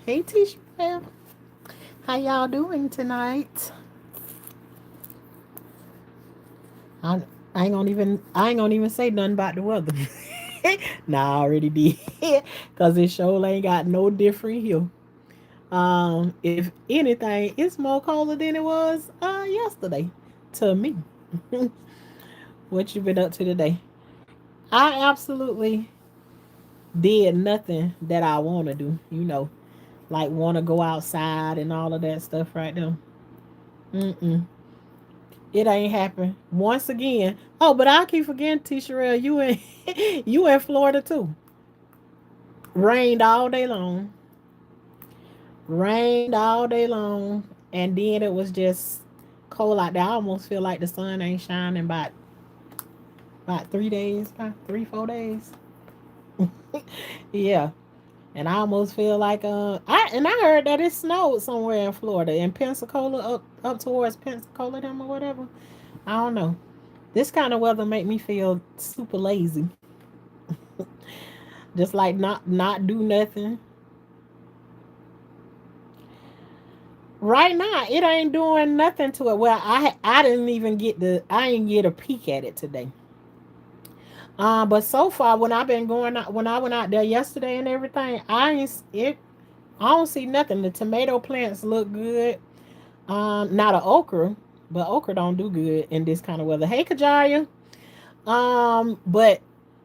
Hey Tisha, how y'all doing tonight? I, I ain't gonna even say nothing about the weather. Nah, I already did, cause it sure ain't got no different here. If anything, it's more colder than it was yesterday to me. What you been up to today? I absolutely did nothing that I want to do. Like want to go outside and all of that stuff right now. Mm-mm. It ain't happened once again. Oh, but I keep forgetting, T. Sherelle, you in you in Florida too. Rained all day long. Rained all day long, and then it was just cold out there. I almost feel like the sun ain't shining about 3 days, about 3 4 days. Yeah, and I almost feel like I heard that it snowed somewhere in Florida, in Pensacola, up towards Pensacola, them or whatever. I don't know. This kind of weather make me feel super lazy. Just like not do nothing. Right now, it ain't doing nothing to it. Well, I didn't even I didn't get a peek at it today. But so far when I've been going out, when I went out there yesterday and everything, I don't see nothing. The tomato plants look good. Not a okra, but okra don't do good in this kind of weather. Hey, Kajaria. But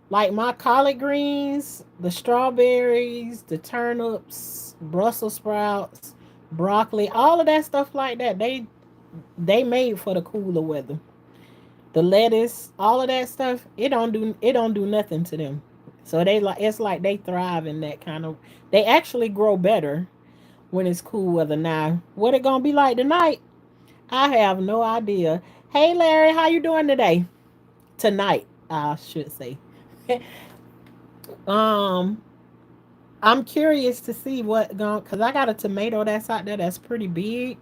like my collard greens, the strawberries, the turnips, Brussels sprouts, broccoli, all of that stuff like that, they made for the cooler weather. The lettuce, all of that stuff, it don't do nothing to them. So it's like they thrive in that kind of. They actually grow better when it's cool weather. Now, what it gonna be like tonight? I have no idea. Hey Larry, how you doing today? Tonight, I should say. um, I'm curious to see what going because I got a tomato that's out there that's pretty big.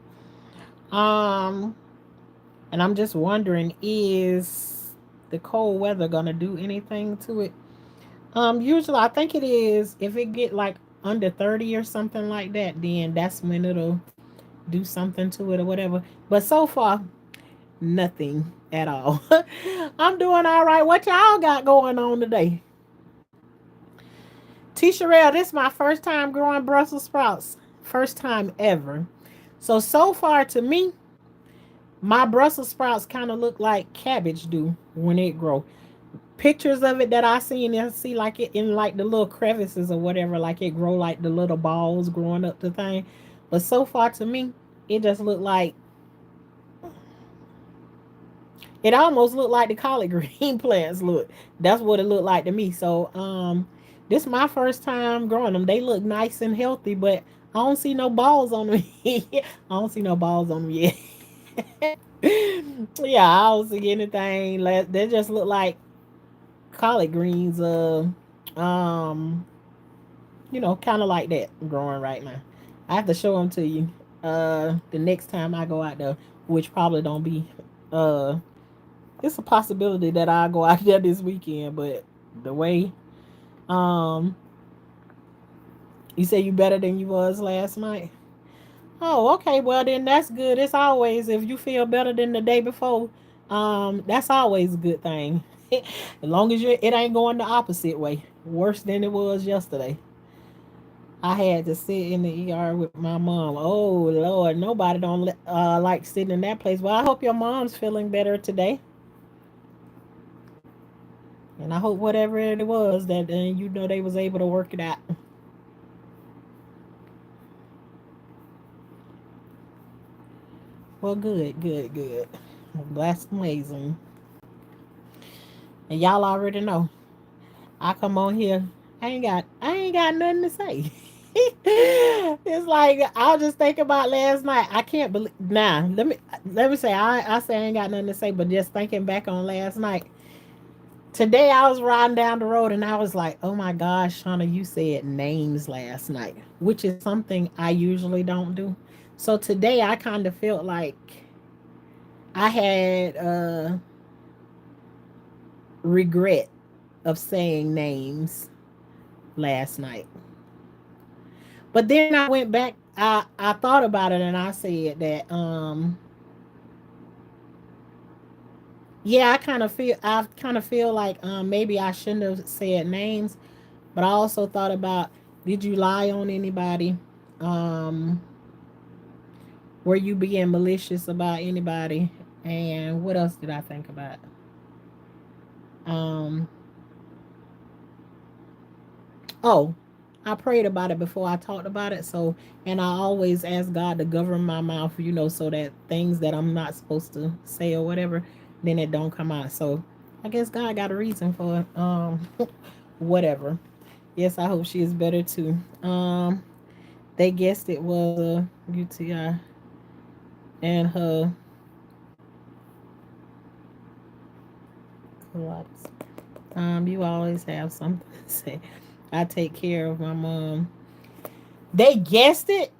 Um, and I'm just wondering, is the cold weather gonna do anything to it? Usually I think it is. If it get like under 30 or something like that, then that's when it'll do something to it or whatever. But so far, nothing at all. I'm doing all right. What y'all got going on today? T. Sherelle, this is my first time growing Brussels sprouts. First time ever. So far to me, my Brussels sprouts kind of look like cabbage do when it grow. Pictures of it that I seen, and see like it in like the little crevices or whatever, like it grow like the little balls growing up the thing. But so far to me, it just looked like it almost looked like the collard green plants look. That's what it looked like to me. So this is my first time growing them. They look nice and healthy, but I don't see no balls on them. I don't see no balls on them yet. Yeah, I don't see anything. They just look like collard greens. Um, kind of like that growing right now. I have to show them to you. The next time I go out there, which probably don't be. Uh, it's a possibility that I'll go out there this weekend, but the way, um, you say you better than you was last night. Oh, okay. Well, then that's good. It's always if you feel better than the day before. That's always a good thing. As long as it ain't going the opposite way, worse than it was yesterday. I had to sit in the ER with my mom. Oh Lord, nobody don't like sitting in that place. Well, I hope your mom's feeling better today, and I hope whatever it was that they was able to work it out. Well, good, good, good. That's amazing. And y'all already know. I come on here. I ain't got nothing to say. It's like I was just thinking about last night. I can't believe let me say I say I ain't got nothing to say, but just thinking back on last night. Today I was riding down the road and I was like, oh my gosh, Shauna, you said names last night, which is something I usually don't do. So today I kind of felt like I had regret of saying names last night. But then I went back. I thought about it and I said that yeah, I kind of feel like maybe I shouldn't have said names, but I also thought about, did you lie on anybody? Um were you being malicious about anybody? And what else did I think about? Um oh, I prayed about it before I talked about it. So, and I always ask God to govern my mouth, so that things that I'm not supposed to say or whatever, then it don't come out. So, I guess God got a reason for it. Whatever. Yes, I hope she is better too. They guessed it was a UTI, and her colitis. You always have something to say. I take care of my mom. They guessed it.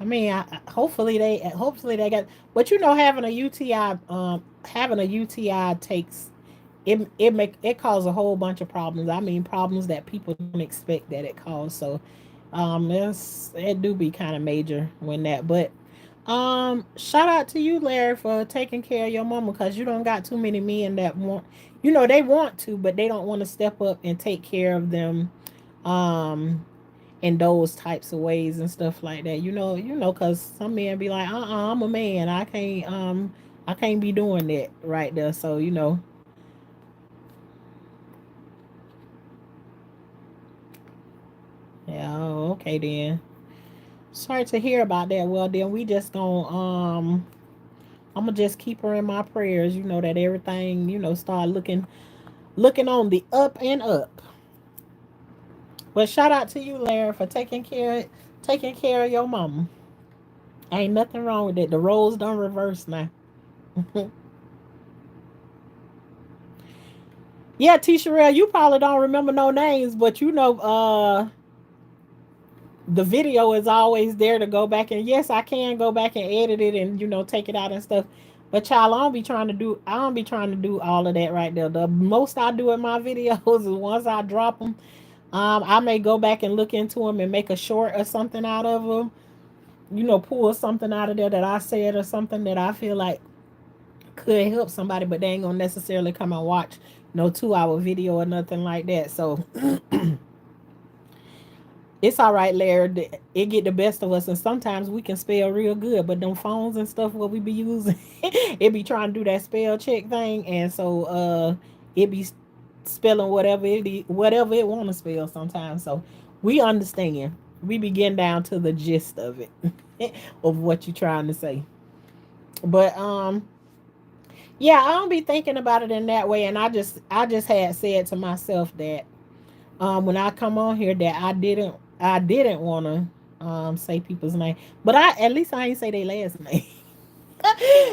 I mean, hopefully they got. But having a UTI, takes it causes a whole bunch of problems. I mean, problems that people don't expect that it causes. So, it do be kind of major when that. But, shout out to you, Larry, for taking care of your mama, because you don't got too many men that want. They want to, but they don't want to step up and take care of them. Um, in those types of ways and stuff like that. Because some men be like, I'm a man. I can't be doing that right there. So, yeah, oh, okay then. Sorry to hear about that. Well, then we just gonna I'm gonna just keep her in my prayers. That everything start looking on the up and up. But shout out to you, Larry, for taking care of your mama. Ain't nothing wrong with it. The roles don't reverse now. Yeah, T Sherelle, you probably don't remember no names, but the video is always there to go back, and yes, I can go back and edit it and take it out and stuff. But child, I don't be trying to do all of that right there. The most I do in my videos is once I drop them, I may go back and look into them and make a short or something out of them. Pull something out of there that I said or something that I feel like could help somebody, but they ain't gonna necessarily come and watch no 2 hour video or nothing like that. So it's all right, Larry. It get the best of us, and sometimes we can spell real good, but them phones and stuff what we be using, it be trying to do that spell check thing, and so it be spelling whatever it want to spell sometimes. So we understand. We be getting down to the gist of it, of what you trying to say. But yeah, I don't be thinking about it in that way, and I just had said to myself that when I come on here that I didn't want to say people's name, but at least I ain't say their last name.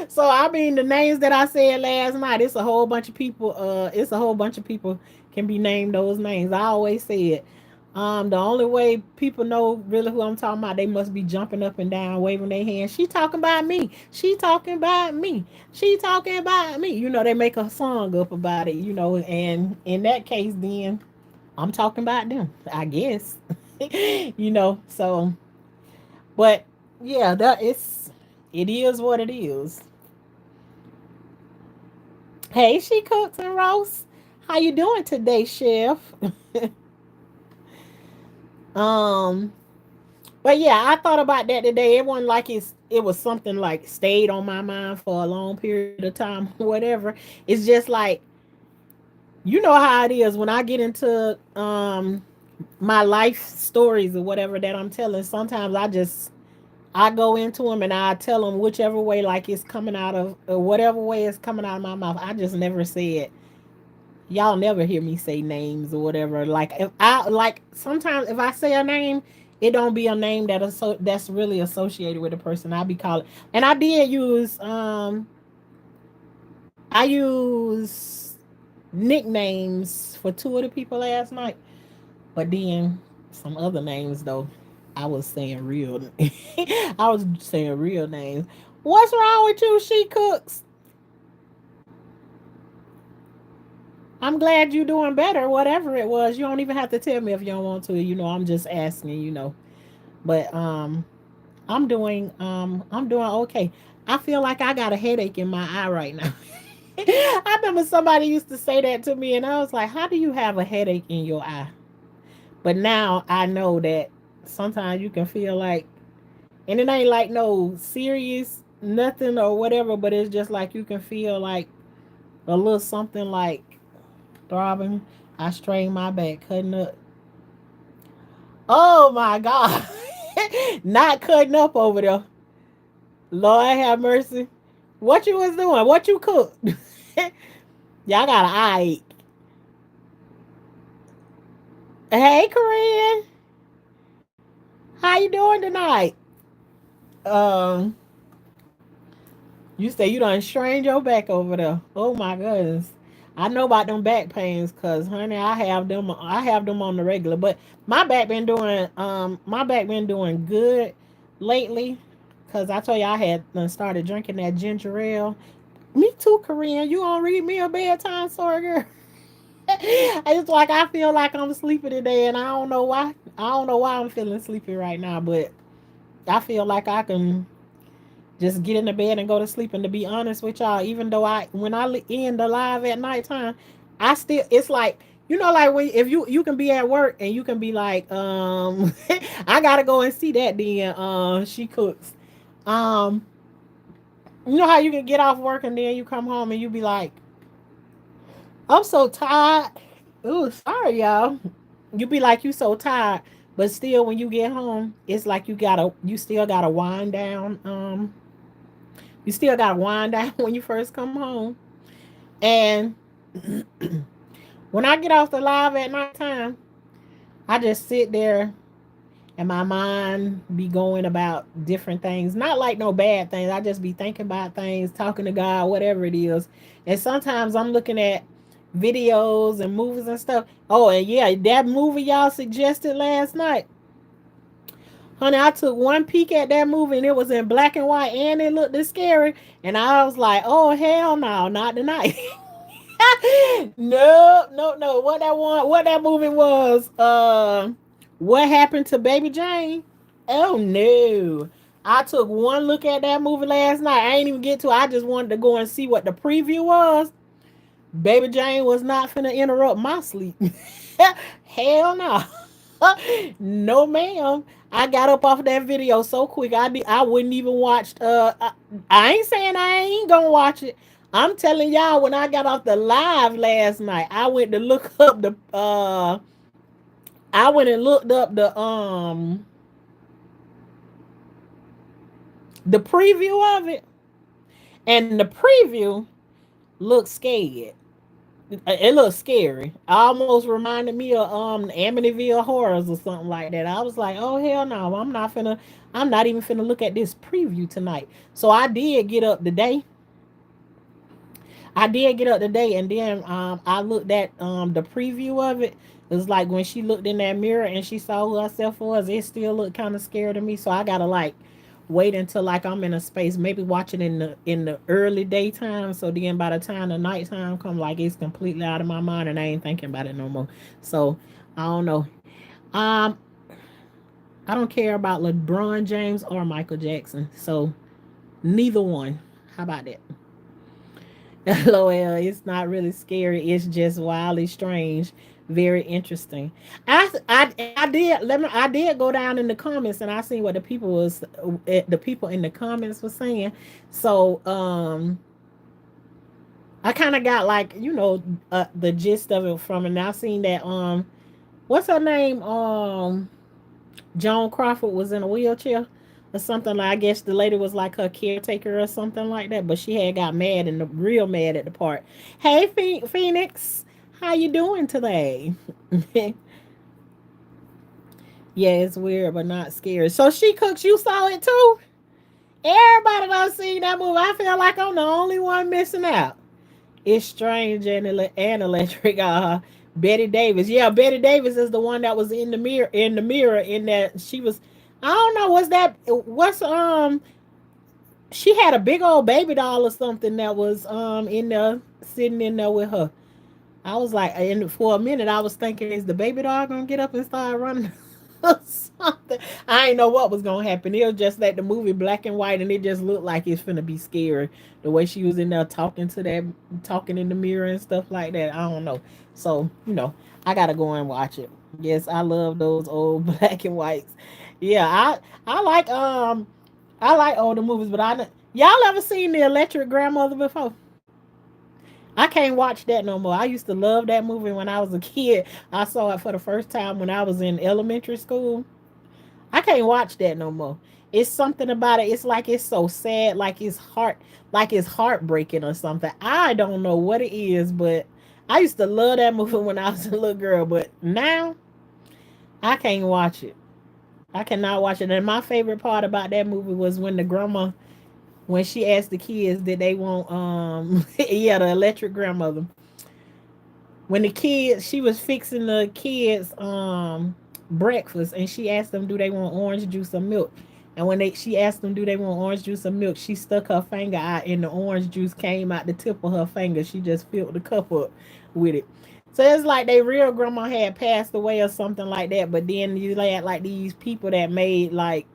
So I mean, the names that I said last night, it's a whole bunch of people. It's a whole bunch of people can be named those names. I always said, the only way people know really who I'm talking about, they must be jumping up and down, waving their hands. She talking about me. She talking about me. She talking about me. They make a song up about it. And in that case, then I'm talking about them, I guess. So, but yeah, it is what it is. Hey, she cooks and roasts. How you doing today, chef? um, but yeah, I thought about that today. It wasn't like it was something like stayed on my mind for a long period of time, whatever. It's just like, how it is when I get into my life stories or whatever that I'm telling. Sometimes I go into them and I tell them whichever way, like it's coming out of, or whatever way it's coming out of my mouth. I just never said, y'all never hear me say names or whatever. Like, if I like sometimes if I say a name, it don't be a name that's really associated with the person. I be calling, and I use nicknames for two of the people last night, but then some other names though. I was saying real. I was saying real names. What's wrong with you? She cooks. I'm glad you're doing better, whatever it was. You don't even have to tell me if you don't want to. I'm just asking. But I'm doing okay. I feel like I got a headache in my eye right now. I remember somebody used to say that to me, and I was like, "How do you have a headache in your eye?" But now I know that sometimes you can feel like, and it ain't like no serious nothing or whatever, but it's just like you can feel like a little something like throbbing. I strained my back, cutting up. Oh my God. Not cutting up over there. Lord have mercy. What you was doing? What you cooked? Y'all got an eye. Hey, Corinne. How you doing tonight? Um, you say you done strained your back over there. Oh my goodness. I know about them back pains, cause honey, I have them. I have them on the regular. But my back been doing good lately. Cause I told you I had started drinking that ginger ale. Me too, Korean. You gonna read me a bedtime story, girl? It's like I feel like I'm sleepy today, and I don't know why. I don't know why I'm feeling sleepy right now, but I feel like I can just get in the bed and go to sleep. And to be honest with y'all, even though when I end the live at nighttime, I still it's like like when if you can be at work and you can be like I gotta go and see that then she cooks. Um, you know how you can get off work and then you come home and you be like, I'm so tired. Ooh, sorry, y'all. You be like you so tired, but still when you get home, it's like you still gotta wind down. You still gotta wind down when you first come home. And when I get off the live at nighttime, I just sit there and my mind be going about different things. Not like no bad things. I just be thinking about things, talking to God, whatever it is. And sometimes I'm looking at videos and movies and stuff. Oh, and yeah, that movie y'all suggested last night. Honey, I took one peek at that movie and it was in black and white and it looked scary. And I was like, oh, hell no, not tonight. No, no, no. What that movie was, What Happened to Baby Jane? Oh no. I took one look at that movie last night. I ain't even get to it. I just wanted to go and see what the preview was. Baby Jane was not finna interrupt my sleep. Hell no. No ma'am. I got up off of that video so quick. I wouldn't even watch I ain't saying I ain't gonna watch it. I'm telling y'all when I got off the live last night, I went to look up I went and looked up the preview of it, and the preview looked scared. It looks scary. Almost reminded me of Amityville Horrors or something like that. I was like, oh hell no, I'm not even finna look at this preview tonight. So I did get up today. And then I looked at the preview of it. It was like when she looked in that mirror and she saw who herself was, it still looked kind of scary to me. So I gotta like wait until like I'm in a space, maybe watch it in the early daytime. So then by the time the nighttime come, like it's completely out of my mind and I ain't thinking about it no more. So I don't know. Um, I don't care about LeBron James or Michael Jackson. So neither one. How about that? LOL, it's not really scary. It's just wildly strange, very interesting. I did go down in the comments and I seen what the people in the comments were saying. So I kind of got like the gist of it from it. And I seen that what's her name Joan Crawford was in a wheelchair or something. Like I guess the lady was like her caretaker or something like that. But she had got mad and real mad at the part. Hey Phoenix, how you doing today? Yeah, it's weird but not scary. So She Cooks, you saw it too? Everybody done seen that movie. I feel like I'm the only one missing out. It's strange and electric. Betty Davis. Yeah, Betty Davis is the one that was in the mirror. In that she was. I don't know. She had a big old baby doll or something that was in there sitting in there with her. I was like, and for a minute, I was thinking, is the baby dog gonna get up and start running or something? I didn't know what was gonna happen. It was just that the movie black and white, and it just looked like it's finna be scary. The way she was in there talking to that, talking in the mirror and stuff like that. I don't know. So I gotta go and watch it. Yes, I love those old black and whites. Yeah, I like older movies, but y'all ever seen the Electric Grandmother before? I can't watch that no more. I used to love that movie when I was a kid. I saw it for the first time when I was in elementary school. I can't watch that no more. It's something about it. It's like it's so sad, like it's heartbreaking or something. I don't know what it is, but I used to love that movie when I was a little girl, but now I can't watch it. I cannot watch it. And my favorite part about that movie was when the grandma, when she asked the kids did they want yeah, the electric grandmother, when the kids, she was fixing the kids breakfast, and she asked them do they want orange juice or milk. And when she asked them do they want orange juice or milk, she stuck her finger out and the orange juice came out the tip of her finger. She just filled the cup up with it. So it's like they real grandma had passed away or something like that. But then you had like these people that made like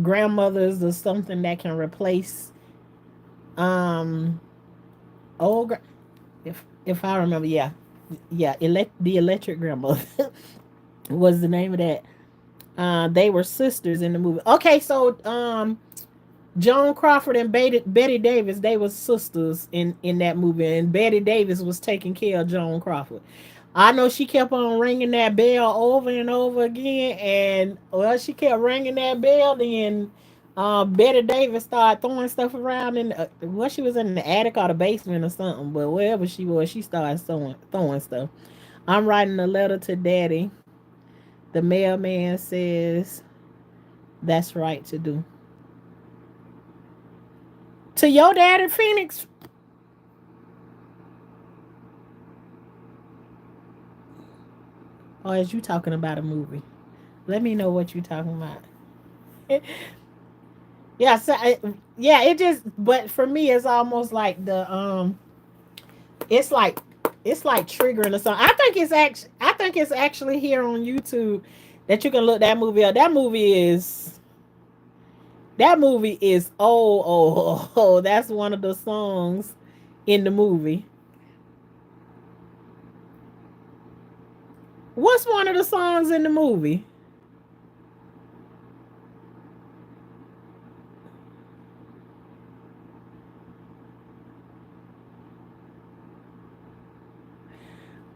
grandmothers or something that can replace um old if I remember, yeah, yeah, the electric grandmother was the name of that. They were sisters in the movie. Okay, so Joan Crawford and Betty Davis, they were sisters in that movie, and Betty Davis was taking care of Joan Crawford. I know she kept on ringing that bell over and over again, and well, she kept ringing that bell. Then Betty Davis started throwing stuff around in what she was in the attic or the basement or something, but wherever she was, she started throwing stuff. I'm writing a letter to Daddy. The mailman says that's right to do. To your daddy, Phoenix. Or is you talking about a movie? Let me know what you talking about. Yeah, so yeah, it just. But for me, it's almost like it's like it's like triggering or something. I think it's actually here on YouTube that you can look that movie up. That movie is oh. That's one of the songs in the movie. What's one of the songs in the movie?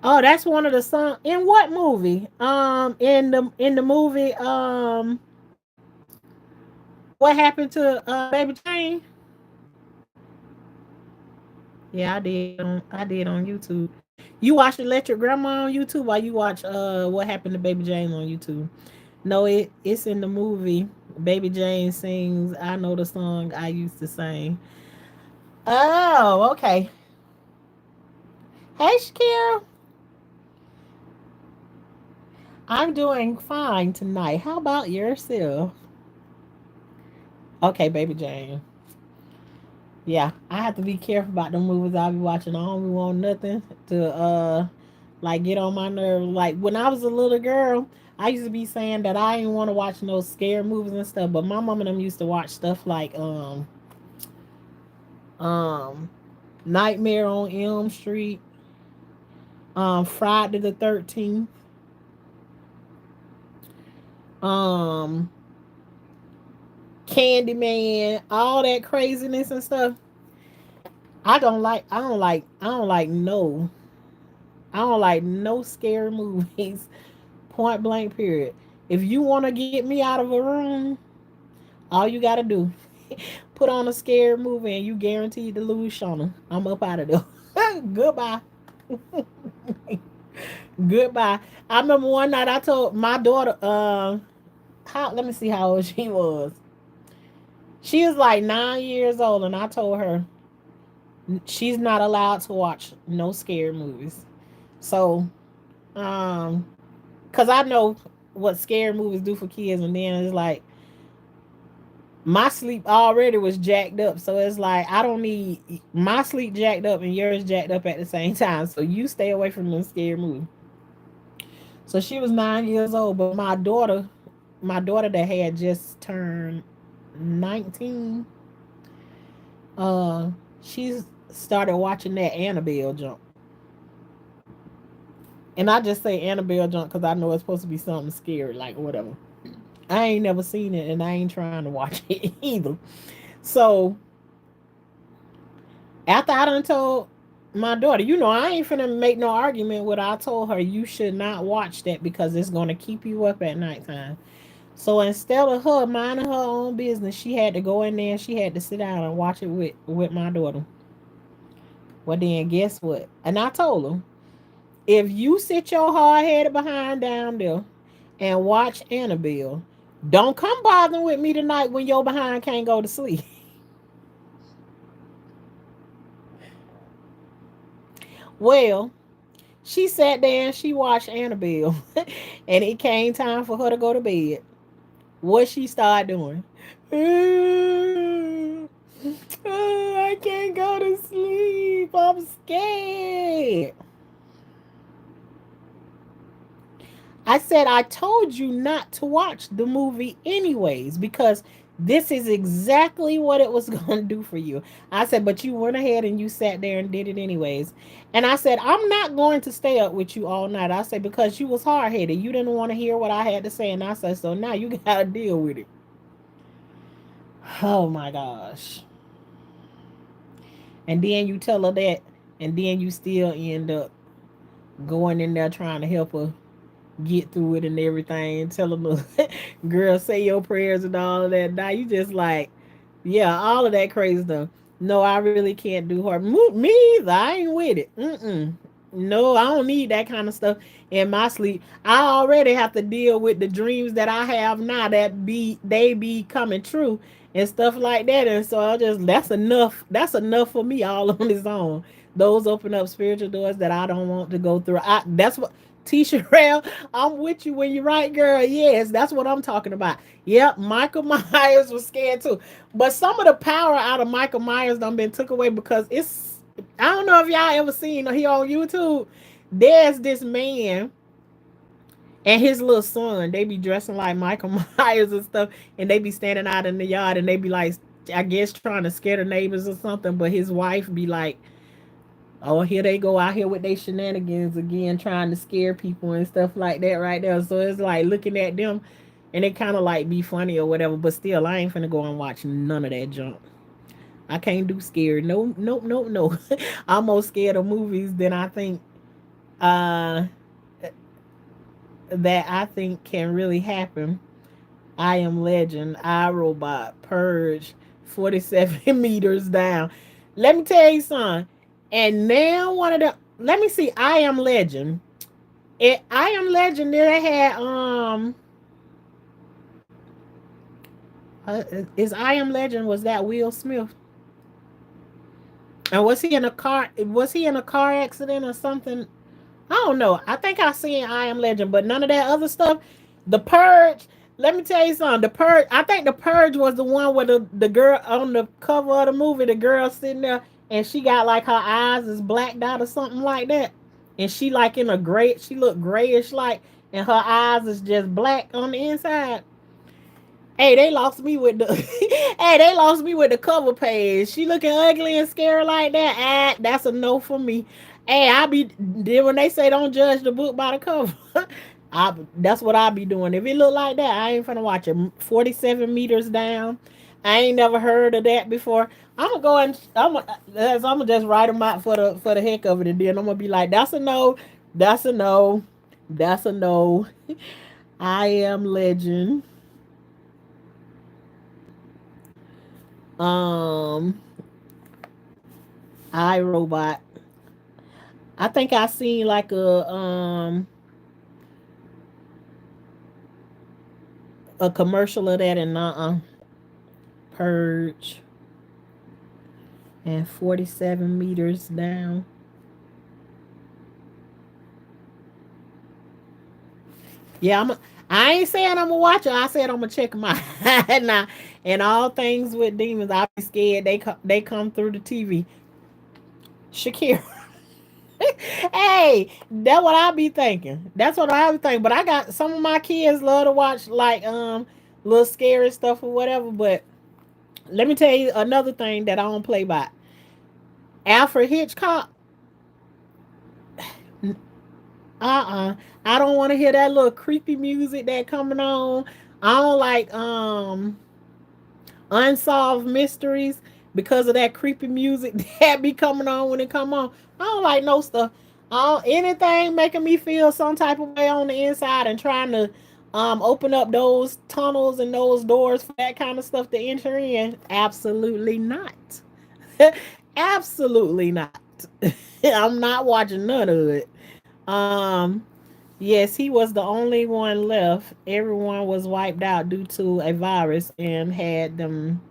Oh, that's one of the songs in what movie? In the movie, what happened to Baby Jane? Yeah, I did on YouTube. You watched Electric Grandma on YouTube, or you watch what happened to Baby Jane on YouTube? No, it's in the movie. Baby Jane sings "I Know the Song I Used to Sing." Oh, okay. Hey, Shakira, I'm doing fine tonight. How about yourself? Okay, Baby Jane. Yeah, I have to be careful about the movies I be watching. I don't want nothing to like get on my nerves. Like when I was a little girl, I used to be saying that I didn't want to watch no scare movies and stuff. But my mom and them used to watch stuff like um Nightmare on Elm Street, Friday the 13th, um Candyman, all that craziness and stuff. I don't like no scary movies. Point blank period. If you want to get me out of a room, all you gotta do put on a scary movie and you guaranteed to lose Shauna. I'm up out of there. Goodbye. Goodbye. I remember one night I told my daughter, how let me see how old she was. She was like 9 years old, and I told her she's not allowed to watch no scary movies. So, um, cause I know what scary movies do for kids, and then it's like My sleep already was jacked up, so it's like I don't need my sleep jacked up and yours jacked up at the same time. So you stay away from them scary movies. So she was 9 years old, but my daughter that had just turned 19, uh, she started watching that Annabelle jump. And I just say Annabelle jump because I know it's supposed to be something scary, like whatever. I ain't never seen it and I ain't trying to watch it either. So after I done told my daughter, I ain't finna make no argument with her. I told her you should not watch that because it's gonna keep you up at nighttime. So instead of her minding her own business, she had to go in there and she had to sit down and watch it with my daughter. Well then guess what? And I told her, if you sit your hard headed behind down there and watch Annabelle, don't come bothering with me tonight when your behind can't go to sleep. Well, she sat there and she watched Annabelle, and it came time for her to go to bed. What she started doing? I can't go to sleep. I'm scared. I said, I told you not to watch the movie anyways, because this is exactly what it was going to do for you. I said, but you went ahead and you sat there and did it anyways. And I said, I'm not going to stay up with you all night. I said, because you was hard headed. You didn't want to hear what I had to say. And I said, so now you got to deal with it. Oh my gosh. And then you tell her that, and then you still end up going in there trying to help her get through it and everything, telling her, girl, say your prayers and all of that. Now you just like, yeah, all of that crazy stuff. No, I really can't do her. Me either. I ain't with it. Mm-mm. No, I don't need that kind of stuff in my sleep. I already have to deal with the dreams that I have now that they be coming true and stuff like that. And so I just that's enough. That's enough for me all on its own. Those open up spiritual doors that I don't want to go through. That's what Tisha Rail, I'm with you when you're right, girl. Yes, that's what I'm talking about. Yep, Michael Myers was scared too. But some of the power out of Michael Myers done been took away because it's I don't know if y'all ever seen he on YouTube. There's this man and his little son. They be dressing like Michael Myers and stuff, and they be standing out in the yard and they be like, I guess trying to scare the neighbors or something. But his wife be like, oh, here they go out here with their shenanigans again, trying to scare people and stuff like that right there. So it's like looking at them and it kind of like be funny or whatever. But still, I ain't finna go and watch none of that junk. I can't do scary. No, nope, nope, no. I'm more scared of movies than I think uh that I think can really happen. I Am Legend, I Robot, Purge, 47 meters down. Let me tell you something. And now one of the let me see, I Am Legend. I Am Legend, they had is I Am Legend, was that Will Smith? And was he in a car? Was he in a car accident or something? I don't know. I think I seen I Am Legend, but none of that other stuff. The Purge. Let me tell you something. The Purge. I think the Purge was the one where the girl on the cover of the movie, the girl sitting there and she got like her eyes is blacked out or something like that, and she like in a gray. She looked grayish like, and her eyes is just black on the inside. Hey, they lost me with the hey, they lost me with the cover page. She looking ugly and scary like that. That's a no for me. Hey, I be then when they say don't judge the book by the cover. That's what I be doing. If it look like that, I ain't finna watch it. 47 meters down. I ain't never heard of that before. I'm gonna go and I'm gonna just write them out for the heck of it, and then I'm gonna be like, that's a no, that's a no, that's a no. I Am Legend. Um, I Robot. I think I seen like a commercial of that and Purge and 47 meters down. Yeah, I ain't saying I'm gonna watch it. I said I'm gonna check them out. Now, and all things with demons, I be scared they come through the TV. Shakira. Hey, that's what I be thinking. That's what I be thinking. But I got some of my kids love to watch like little scary stuff or whatever. But let me tell you another thing that I don't play by. Alfred Hitchcock. I don't want to hear that little creepy music that coming on. I don't like unsolved mysteries because of that creepy music that be coming on when it come on. I don't like no stuff. Anything making me feel some type of way on the inside and trying to open up those tunnels and those doors for that kind of stuff to enter in. Absolutely not. Absolutely not. I'm not watching none of it. Um yes, he was the only one left. Everyone was wiped out due to a virus and had them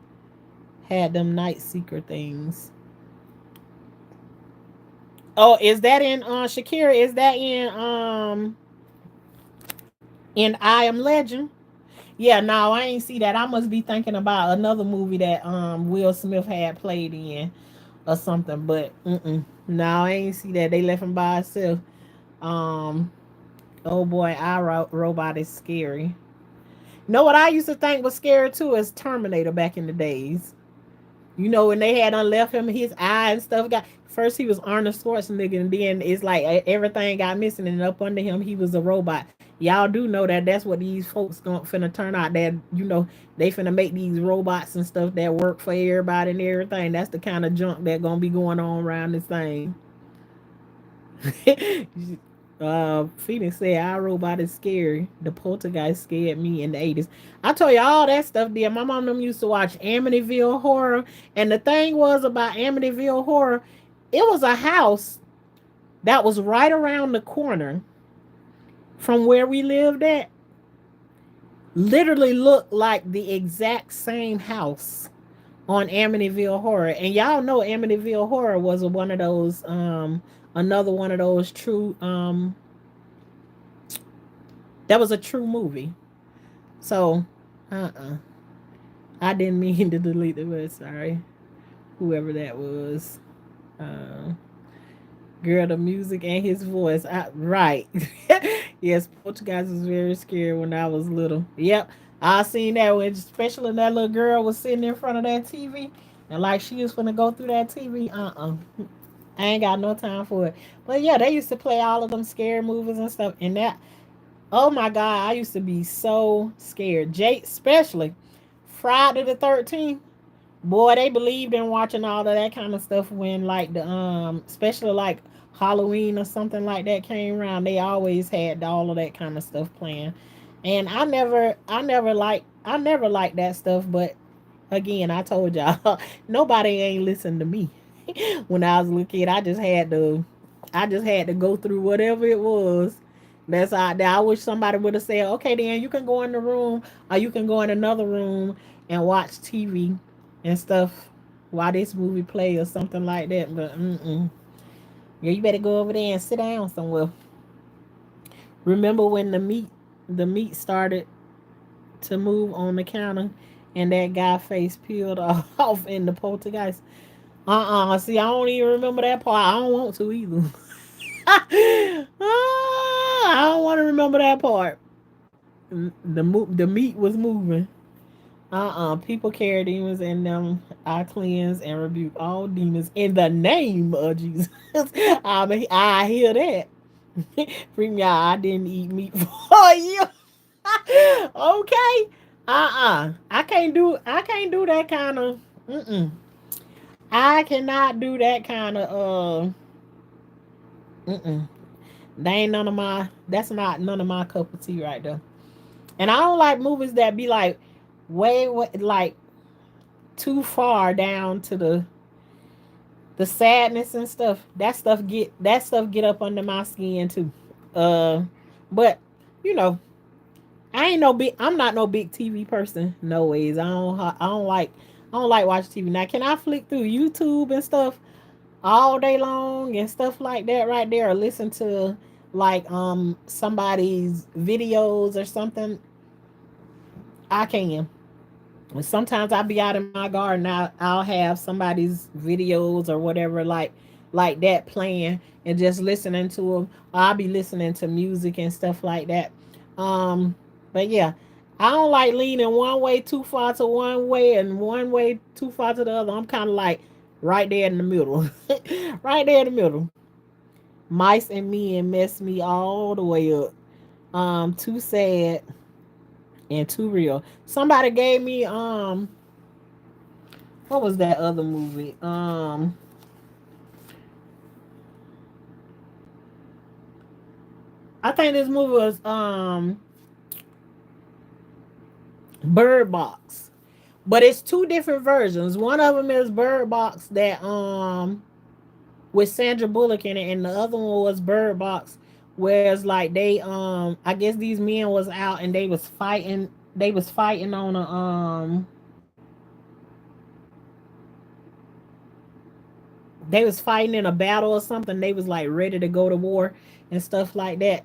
night seeker things. Oh, is that in Shakira? Is that in I Am Legend? Yeah, no, I ain't see that. I must be thinking about another movie that Will Smith had played in or something. But no, I ain't see that. They left him by himself. Um, oh boy, Robot is scary. Know what I used to think was scary too is Terminator back in the days. You know, when they had unleft him, his eye and stuff got. First, he was Arnold Schwarzenegger, and then it's like everything got missing, and up under him, he was a robot. Y'all do know that that's what these folks going finna turn out. That they finna make these robots and stuff that work for everybody and everything. That's the kind of junk that gonna be going on around this thing. Phoenix said our robot is scary. The poltergeist scared me in the 80s. I told you all that stuff there. My mom them used to watch Amityville Horror. And the thing was about Amityville Horror, it was a house that was right around the corner from where we lived at. Literally looked like the exact same house on Amityville Horror. And y'all know Amityville Horror was one of those another one of those true that was a true movie. So, I didn't mean to delete the word. Sorry, whoever that was. Uh, Girl, the music and his voice. Right. Yes, Poltergeist was very scary when I was little. Yep, I seen that when, especially when that little girl was sitting in front of that TV, and like she was gonna go through that TV. I ain't got no time for it. But yeah, they used to play all of them scary movies and stuff. And that, oh my God, I used to be so scared. Jake, especially Friday the 13th. Boy, they believed in watching all of that kind of stuff when like the especially like Halloween or something like that came around. They always had all of that kind of stuff playing. And I never liked that stuff, but again, I told y'all nobody ain't listen to me. When I was a little kid, I just had to go through whatever it was. That's how I wish somebody would have said, okay, then you can go in the room or you can go in another room and watch TV and stuff while this movie play or something like that. But yeah, you better go over there and sit down somewhere. Remember when the meat started to move on the counter and that guy face peeled off in the poltergeist? See, I don't even remember that part. I don't want to either. I don't want to remember that part. The meat was moving. People carry demons and them. I cleanse and rebuke all demons in the name of Jesus. I hear that. Bring me out. I didn't eat meat for you. Okay. I can't do that kind of. I cannot do that kind of. Mm-mm. They ain't none of my. That's not none of my cup of tea right there. And I don't like movies that be like way like too far down to the sadness and stuff. That stuff get up under my skin too. Uh, but you know, I'm not no big TV person. No ways. I don't like watching TV. Now, can I flick through YouTube and stuff all day long and stuff like that right there, or listen to like somebody's videos or something, I can. Sometimes I'll be out in my garden. I'll have somebody's videos or whatever like that playing and just listening to them. I'll be listening to music and stuff like that. Um, but yeah, I don't like leaning one way too far to one way and one way too far to the other. I'm kind of like right there in the middle, right there in the middle. Mice and men mess me all the way up. Too sad and too real. Somebody gave me what was that other movie? I think this movie was Bird Box. But it's two different versions. One of them is Bird Box that with Sandra Bullock in it, and the other one was Bird Box, whereas like they I guess these men was out and they was fighting on a they was fighting in a battle or something. They was like ready to go to war and stuff like that.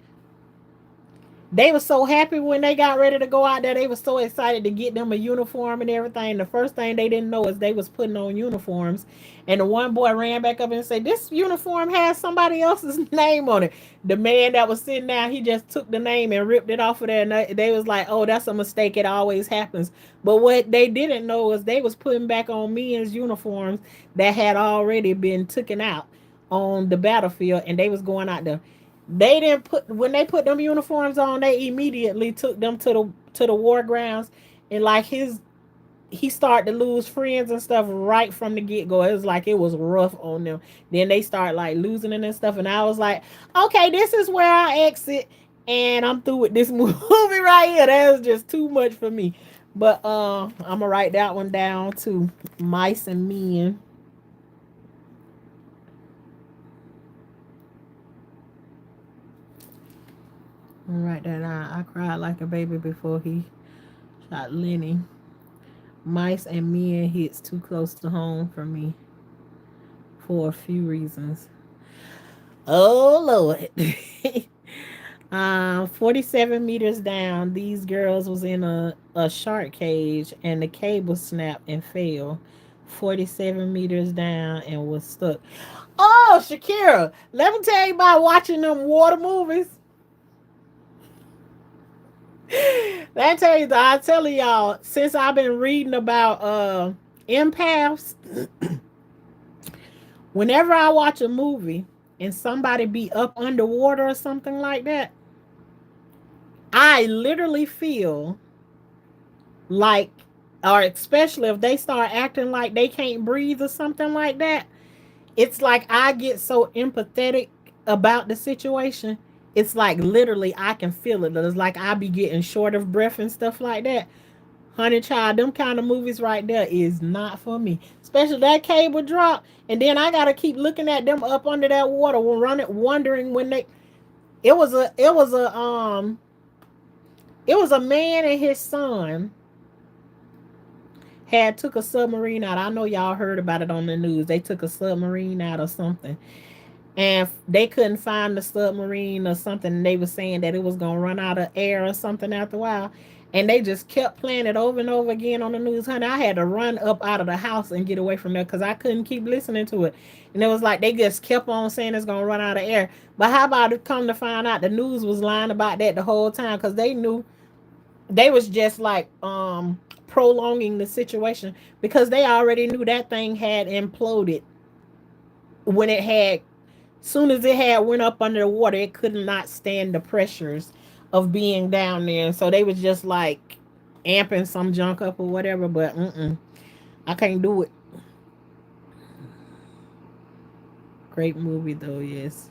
They were so happy when they got ready to go out there. They were so excited to get them a uniform and everything. The first thing they didn't know is they was putting on uniforms. And the one boy ran back up and said, "This uniform has somebody else's name on it." The man that was sitting there, he just took the name and ripped it off of there. And they was like, "Oh, that's a mistake. It always happens." But what they didn't know is they was putting back on men's uniforms that had already been taken out on the battlefield, and they was going out there. They didn't put when they put them uniforms on, they immediately took them to the war grounds, and like he started to lose friends and stuff right from the get go. It was like it was rough on them. Then they start like losing it and stuff, and I was like, okay, this is where I exit, and I'm through with this movie right here. That was just too much for me. But I'm gonna write that one down too. Mice and Men. Right there, I cried like a baby before he shot Lenny. Mice and Men hits too close to home for me for a few reasons. Oh Lord. 47 meters down, these girls was in a shark cage and the cable snapped and fell. 47 meters down and was stuck. Oh, Shakira, let me tell you about watching them water movies. Let me tell you, I tell y'all, since I've been reading about empaths, whenever I watch a movie and somebody be up underwater or something like that, I literally feel like, or especially if they start acting like they can't breathe or something like that, it's like I get so empathetic about the situation. It's like literally I can feel it. It's like I be getting short of breath and stuff like that. Honey child, them kind of movies right there is not for me. Especially that cable drop, and then I gotta keep looking at them up under that water, running, wondering when they. It was a, it was a, it was a man and his son had took a submarine out. I know y'all heard about it on the news. They took a submarine out or something, and they couldn't find the submarine or something. And they were saying that it was gonna run out of air or something after a while, and they just kept playing it over and over again on the news. Honey, I had to run up out of the house and get away from there because I couldn't keep listening to it. And it was like they just kept on saying it's gonna run out of air. But how about it come to find out the news was lying about that the whole time because they knew they was just like prolonging the situation because they already knew that thing had imploded when it had soon as it had went up under the water, it could not stand the pressures of being down there. So they was just like amping some junk up or whatever. But I can't do it. Great movie though, yes.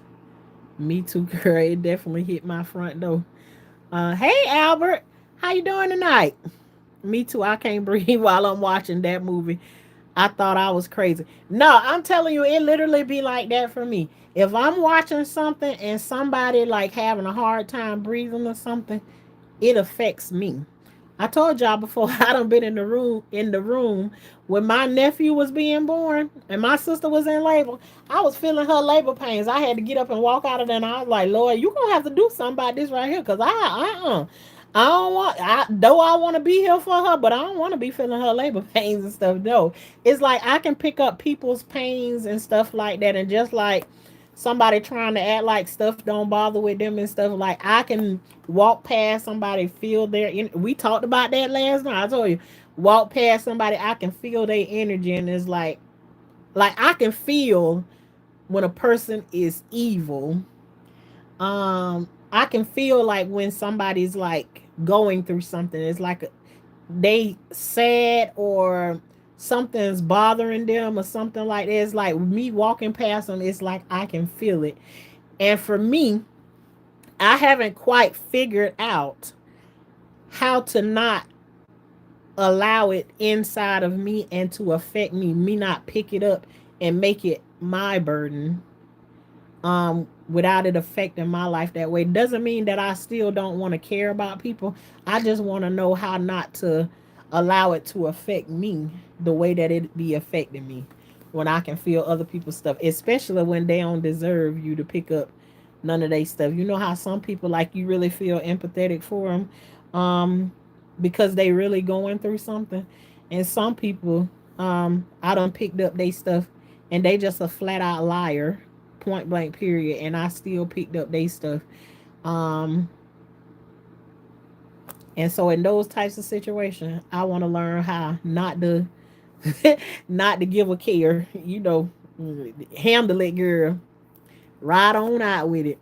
Me too, girl. It definitely hit my front door. Hey Albert, how you doing tonight? Me too. I can't breathe while I'm watching that movie. I thought I was crazy. No, I'm telling you, it literally be like that for me. If I'm watching something and somebody like having a hard time breathing or something, it affects me. I told y'all before I done been in the room when my nephew was being born and my sister was in labor. I was feeling her labor pains. I had to get up and walk out of there, and I was like, Lord, you gonna have to do something about this right here, cause I don't want. Though I want to be here for her, but I don't want to be feeling her labor pains and stuff. No, it's like I can pick up people's pains and stuff like that, and just like somebody trying to act like stuff don't bother with them and stuff, like I can walk past somebody, feel we talked about that last night. I told you, walk past somebody, I can feel their energy, and it's like I can feel when a person is evil. I can feel like when somebody's like going through something, it's like they sad or something's bothering them or something like that. It's like me walking past them, it's like I can feel it. And for me, I haven't quite figured out how to not allow it inside of me and to affect me not pick it up and make it my burden, without it affecting my life that way. Doesn't mean that I still don't want to care about people. I just want to know how not to allow it to affect me the way that it be affecting me, when I can feel other people's stuff, especially when they don't deserve you to pick up none of their stuff. You know how some people, like, you really feel empathetic for them, because they really going through something. And some people, I done picked up their stuff and they just a flat out liar, point blank period, and I still picked up their stuff. um and so in those types of situations, I want to learn how not to not to give a care, handle it, girl. Ride on out with it.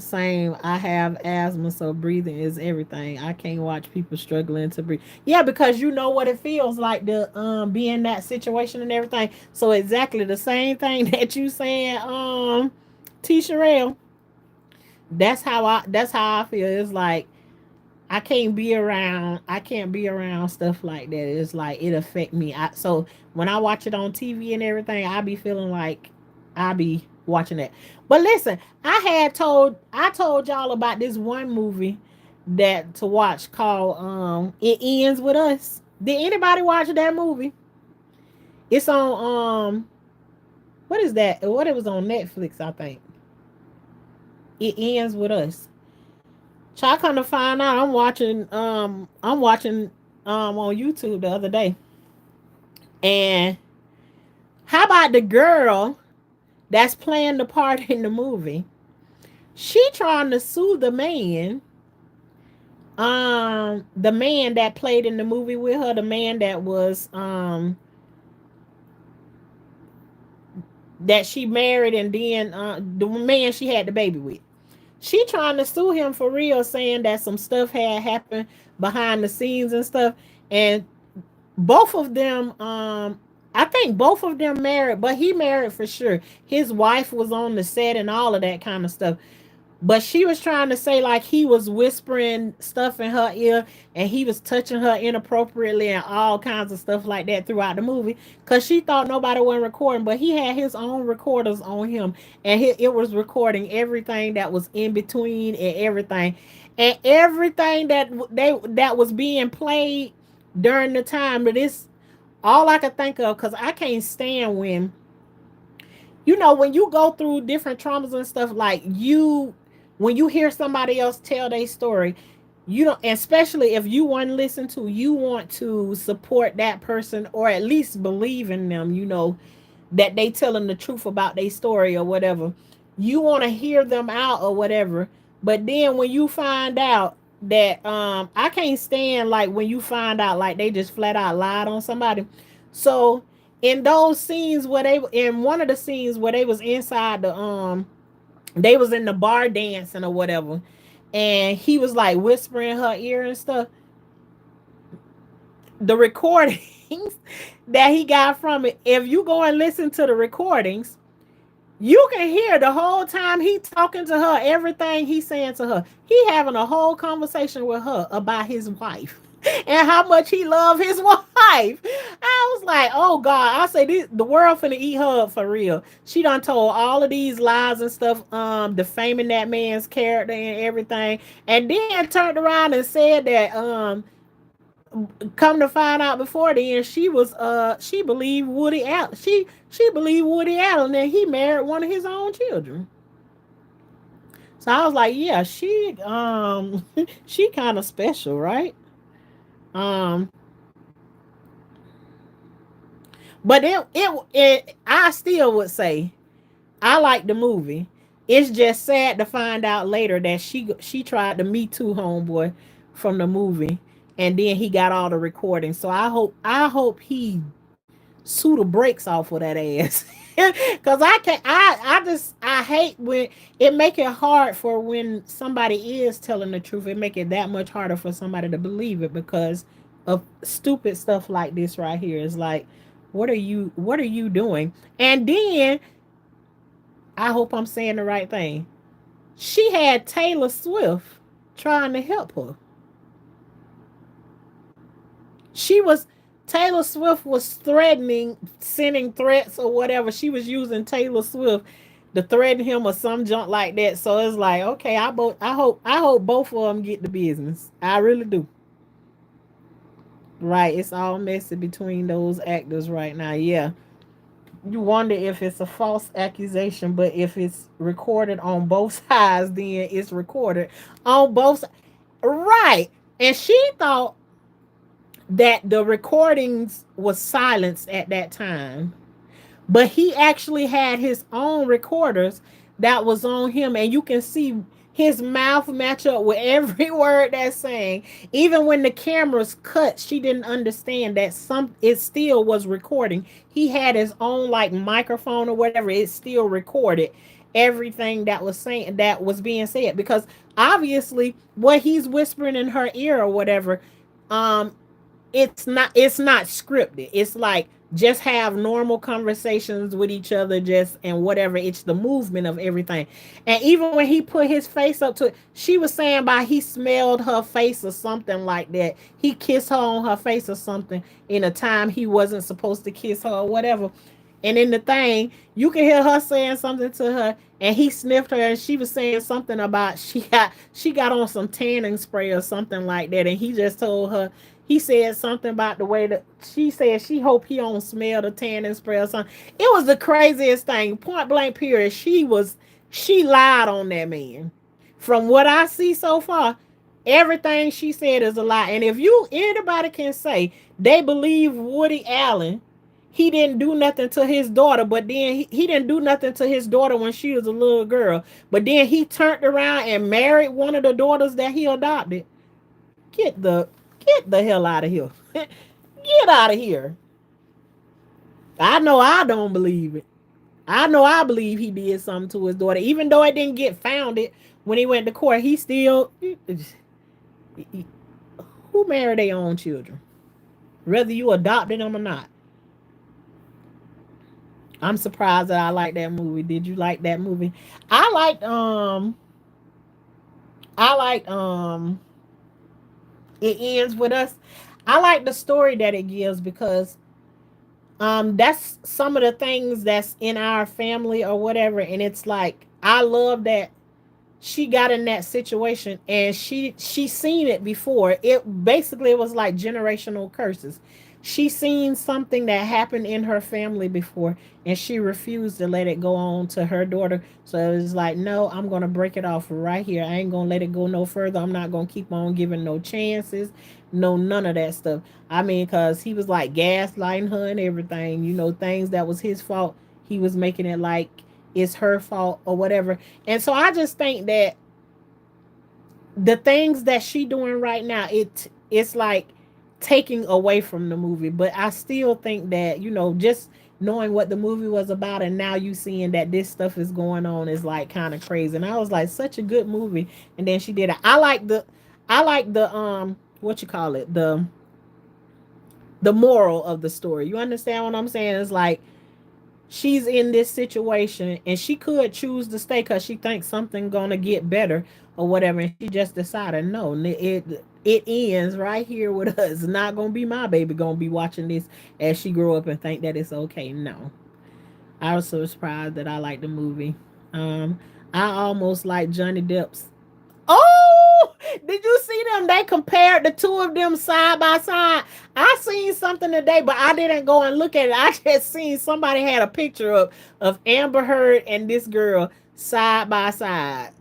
Same. I have asthma, so breathing is everything. I can't watch people struggling to breathe. Yeah, because you know what it feels like to be in that situation and everything. So exactly the same thing that you saying, T Sherelle. That's how I feel. It's like I can't be around stuff like that. It's like it affect me. So when I watch it on TV and everything, I be feeling like I be watching it. But listen, I told y'all about this one movie that to watch called It Ends With Us. Did anybody watch that movie? It's on what is that? What, it was on Netflix, I think. It Ends With Us. So I come to find out, I'm watching on YouTube the other day. And how about the girl that's playing the part in the movie? She trying to sue the man that played in the movie with her, the man that she married, and then the man she had the baby with. She trying to sue him for real, saying that some stuff had happened behind the scenes and stuff. And both of them, I think both of them married, but he married for sure. His wife was on the set and all of that kind of stuff. But she was trying to say like he was whispering stuff in her ear, and he was touching her inappropriately and all kinds of stuff like that throughout the movie, because she thought nobody was recording, but he had his own recorders on him, and it was recording everything that was in between and everything that was being played during the time. But it's all I could think of, because I can't stand when you go through different traumas and stuff, like when you hear somebody else tell their story, you don't, especially if you want to listen to, you want to support that person, or at least believe in them, that they telling the truth about their story or whatever. You want to hear them out or whatever. But then when you find out that, I can't stand like when you find out like they just flat out lied on somebody. So in those scenes where in one of the scenes where they was inside they was in the bar dancing or whatever, and he was like whispering her ear and stuff. The recordings that he got from it, if you go and listen to the recordings, you can hear the whole time he talking to her, everything he's saying to her. He having a whole conversation with her about his wife and how much he loved his wife. I was was like, oh God, I say this, the world finna eat her up for real. She done told all of these lies and stuff, defaming that man's character and everything, and then turned around and said that come to find out before then she believed Woody Allen. She believed Woody Allen and he married one of his own children. So I was like, yeah, she she kind of special, right? Um, but it I still would say I like the movie. It's just sad to find out later that she tried to Me Too homeboy from the movie, and then he got all the recordings. So I hope he sue the brakes off of that ass. Cause I can I just I hate when it make it hard for when somebody is telling the truth. It make it that much harder for somebody to believe it because of stupid stuff like this right here. It's like, what are you doing? And then I hope I'm saying the right thing. She had Taylor Swift trying to help her. She was Taylor Swift was threatening, sending threats or whatever. She was using Taylor Swift to threaten him or some junk like that. So it's like, okay, I hope both of them get the business. I really do. Right, it's all messy between those actors right now. Yeah, you wonder if it's a false accusation, but if it's recorded on both sides, then it's recorded on both. Right, and she thought that the recordings was silenced at that time, but he actually had his own recorders that was on him, and you can see his mouth match up with every word that's saying. Even when the cameras cut, she didn't understand that some it still was recording. He had his own like microphone or whatever, it still recorded everything that was saying that was being said, because obviously what he's whispering in her ear or whatever, um it's not scripted. It's like just have normal conversations with each other, just and whatever. It's the movement of everything. And even when he put his face up to it, she was saying by he smelled her face or something like that. He kissed her on her face or something in a time he wasn't supposed to kiss her or whatever. And in the thing, you can hear her saying something to her, and he sniffed her, and she was saying something about she got on some tanning spray or something like that, and he just told her. He said something about the way that she said she hope he don't smell the tanning spray or something. It was the craziest thing. Point blank period. She lied on that man. From what I see so far, everything she said is a lie. And if you anybody can say they believe Woody Allen, he didn't do nothing to his daughter, but then he didn't do nothing to his daughter when she was a little girl. But then he turned around and married one of the daughters that he adopted. Get the get the hell out of here. Get out of here. I know I don't believe it. I know I believe he did something to his daughter. Even though it didn't get founded when he went to court, he still who married their own children? Whether you adopted them or not. I'm surprised that I like that movie. Did you like that movie? I liked I liked It Ends With Us. I like the story that it gives because that's some of the things that's in our family or whatever, and it's like I love that she got in that situation and she seen it before. It basically was like generational curses. She seen something that happened in her family before, and she refused to let it go on to her daughter. So it was like, no, I'm gonna break it off right here. I ain't gonna let it go no further. I'm not gonna keep on giving no chances, no none of that stuff. I mean, cause he was like gaslighting her and everything, things that was his fault. He was making it like it's her fault or whatever. And so I just think that the things that she doing right now, it's like taking away from the movie. But I still think that, just knowing what the movie was about and now you seeing that this stuff is going on is like kind of crazy. And I was like, such a good movie. And then she did it. I like the what you call it, the moral of the story. You understand what I'm saying? It's like she's in this situation and she could choose to stay because she thinks something gonna get better or whatever, and she just decided no. it ends right here with us. It's not gonna be my baby gonna be watching this as she grow up and think that it's okay. No. I was so surprised that I liked the movie. Um, I almost like Johnny Depp's. Oh, did you see them? They compared the two of them side by side. I seen something today, but I didn't go and look at it. I just seen somebody had a picture of Amber Heard and this girl side by side.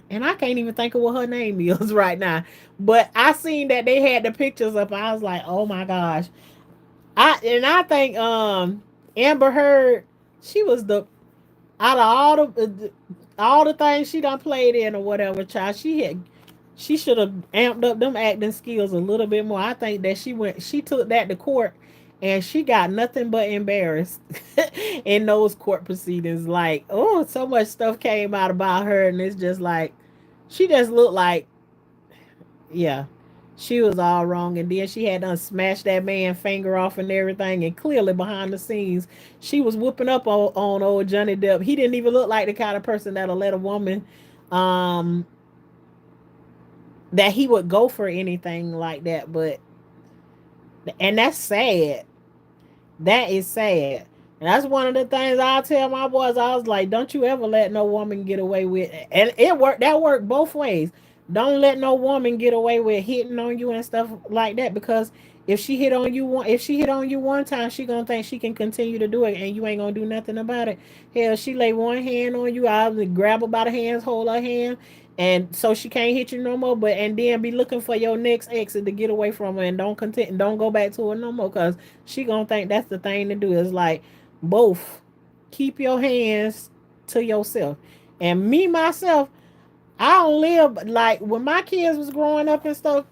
And I can't even think of what her name is right now. But I seen that they had the pictures up. I was like, oh my gosh. I think Amber Heard, she was the out of all the things she done played in or whatever, child, she should have amped up them acting skills a little bit more. I think that she took that to court and she got nothing but embarrassed in those court proceedings. Like, oh, so much stuff came out about her, and it's just like she just looked like, yeah, she was all wrong. And then she had done smashed that man finger off and everything. And clearly behind the scenes, she was whooping up on old Johnny Depp. He didn't even look like the kind of person that'll let a woman, um, that he would go for anything like that. But, and that's sad. That is sad. And that's one of the things I tell my boys. I was like, don't you ever let no woman get away with it. And it worked. That worked both ways. Don't let no woman get away with hitting on you and stuff like that, because if she hit on you one time, she gonna think she can continue to do it, and you ain't gonna do nothing about it. Hell, she lay one hand on you, I would grab her by the hands, hold her hand, and so she can't hit you no more. But and then be looking for your next exit to get away from her, and don't go back to her no more, because she gonna think that's the thing to do. It's like both. Keep your hands to yourself. And me myself, I don't live like when my kids was growing up and stuff.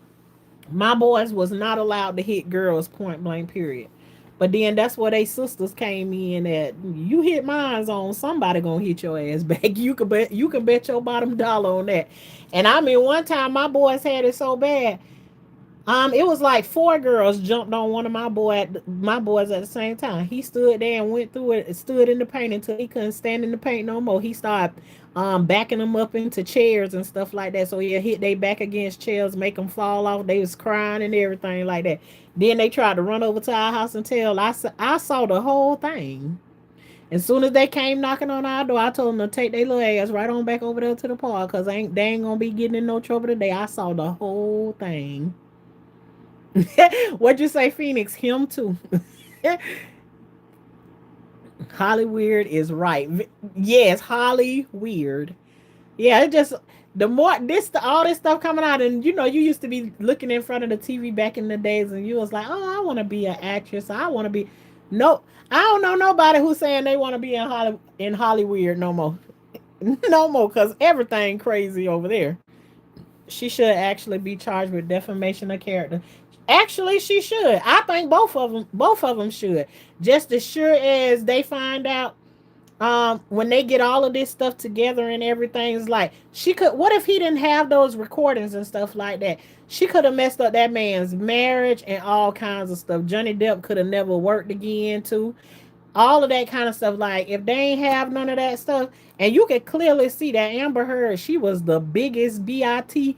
My boys was not allowed to hit girls point blank. Period. But then that's where they sisters came in at. You hit mines on, somebody gonna hit your ass back. You can bet your bottom dollar on that. And I mean, one time my boys had it so bad. It was like four girls jumped on one of my boys at the same time. He stood there and went through it, stood in the paint until he couldn't stand in the paint no more. He started backing them up into chairs and stuff like that. So he'll hit they back against chairs, make them fall off. They was crying and everything like that. Then they tried to run over to our house and tell. I saw the whole thing. As soon as they came knocking on our door, I told them to take their little ass right on back over there to the park, because they ain't gonna be getting in no trouble today. I saw the whole thing. What'd you say, Phoenix? Him too. Holly Weird is right. Yes, Holly Weird. Yeah, it just the more all this stuff coming out, and you used to be looking in front of the TV back in the days, and you was like, oh, I want to be an actress. I want to be. No, I don't know nobody who's saying they want to be in Holly Weird no more, no more, because everything crazy over there. She should actually be charged with defamation of character. Actually, she should. I think both of them should. Just as sure as they find out, when they get all of this stuff together and everything's like, she could, what if he didn't have those recordings and stuff like that? She could have messed up that man's marriage and all kinds of stuff. Johnny Depp could have never worked again too. All of that kind of stuff. Like, if they ain't have none of that stuff, and you could clearly see that Amber Heard, she was the biggest bit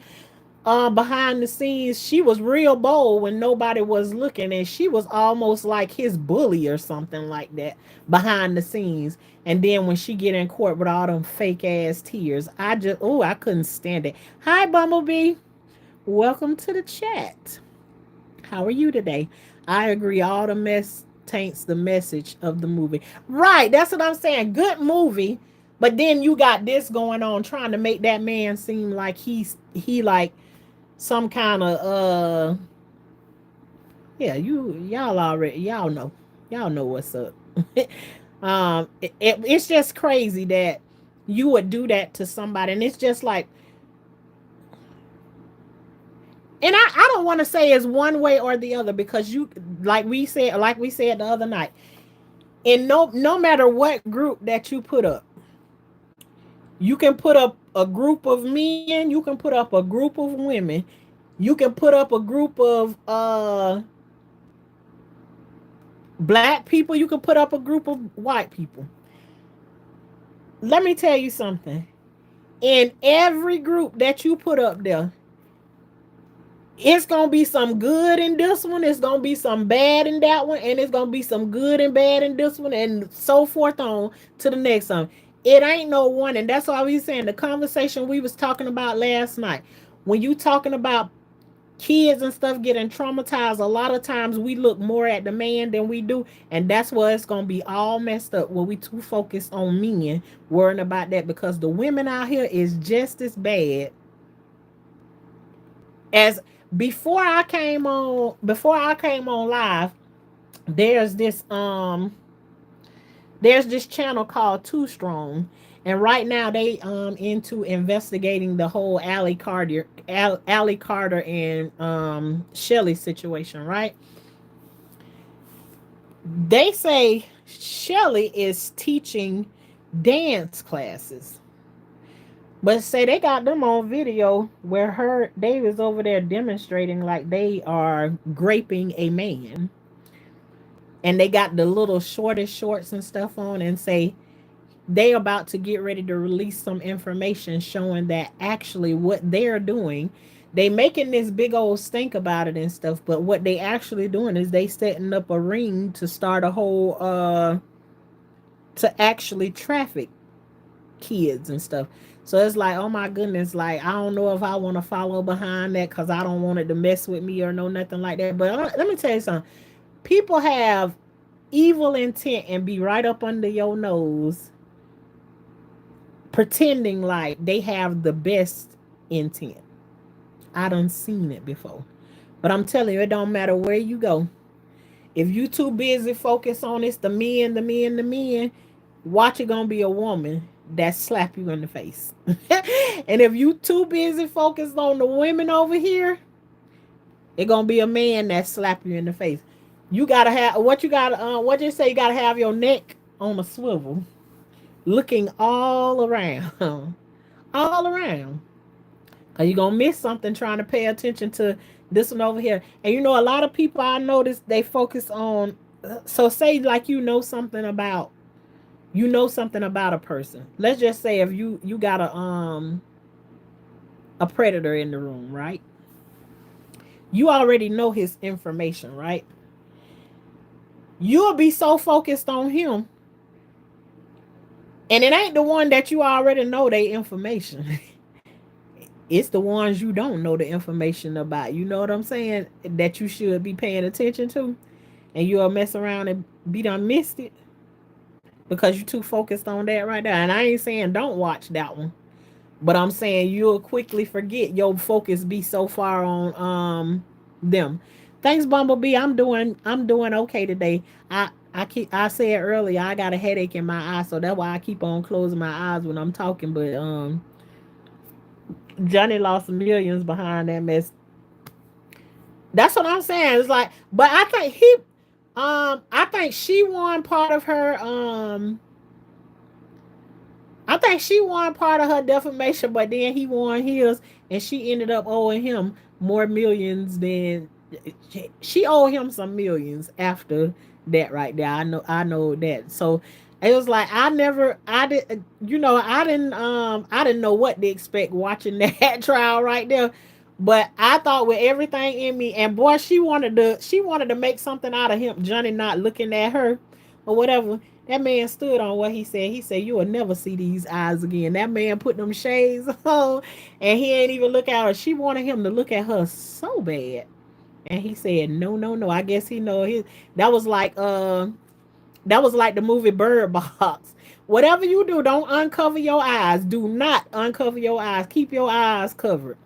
behind the scenes. She was real bold when nobody was looking, and she was almost like his bully or something like that behind the scenes. And then when she get in court with all them fake ass tears, I couldn't stand it. Hi, Bumblebee. Welcome to the chat. How are you today? I agree. All the mess taints the message of the movie. Right. That's what I'm saying. Good movie. But then you got this going on, trying to make that man seem like he like some kind of yeah, y'all know what's up. It's just crazy that you would do that to somebody, and it's just like, and I don't want to say it's one way or the other, because you, like we said the other night, and no matter what group that you put up, you can put up a group of men, you can put up a group of women, you can put up a group of black people, you can put up a group of white people. Let me tell you something. In every group that you put up there, It's gonna be some good in this one, it's gonna be some bad in that one, and it's gonna be some good and bad in this one, and so forth on to the next one. It ain't no one, and that's why we saying the conversation we was talking about last night. When you talking about kids and stuff getting traumatized, a lot of times we look more at the man than we do, and that's where it's gonna be all messed up. Where we too focused on men worrying about that, because the women out here is just as bad as before I came on live. There's this channel called Too Strong, and right now they into investigating the whole Allie Carter and Shelly situation, right? They say Shelly is teaching dance classes, but say they got them on video where they was over there demonstrating like they are graping a man, and they got the little shortest shorts and stuff on, and say they about to get ready to release some information showing that actually what they're doing, they making this big old stink about it and stuff, but what they actually doing is they setting up a ring to start a whole to actually traffic kids and stuff. So it's like, oh my goodness, like I don't know if I want to follow behind that, because I don't want it to mess with me or no nothing like that. But let me tell you something. People have evil intent and be right up under your nose pretending like they have the best intent. I done seen it before. But I'm telling you, it don't matter where you go. If you too busy focus on it's the men, watch it gonna be a woman that slap you in the face. And if you too busy focused on the women over here, it gonna be a man that slap you in the face. You gotta have what you gotta what you say, you gotta have your neck on a swivel, looking all around. All around. Cause you're gonna miss something trying to pay attention to this one over here. And you know, a lot of people I notice they focus on, so say like you know something about a person. Let's just say if you got a predator in the room, right? You already know his information, right? You'll be so focused on him, and it ain't the one that you already know their information. It's the ones you don't know the information about. You know what I'm saying? That you should be paying attention to, and you'll mess around and be done missed it because you're too focused on that right there. And I ain't saying don't watch that one, but I'm saying you'll quickly forget. Your focus be so far on them. Thanks, Bumblebee. I'm doing okay today. I said earlier I got a headache in my eye, so that's why I keep on closing my eyes when I'm talking. But Johnny lost millions behind that mess. That's what I'm saying. It's like, but I think she won part of her I think she won part of her defamation, but then he won his, and she ended up owing him more millions than she owed him some millions after that right there. I know that. So it was like I did I didn't know what to expect watching that trial right there. But I thought with everything in me, and boy, she wanted to make something out of him, Johnny not looking at her or whatever. That man stood on what he said. He said, "You will never see these eyes again." That man put them shades on, and he ain't even look at her. She wanted him to look at her so bad, and he said, "No, no, no." I guess he know his. That was like the movie Bird Box. Whatever you do, don't uncover your eyes. Do not uncover your eyes. Keep your eyes covered.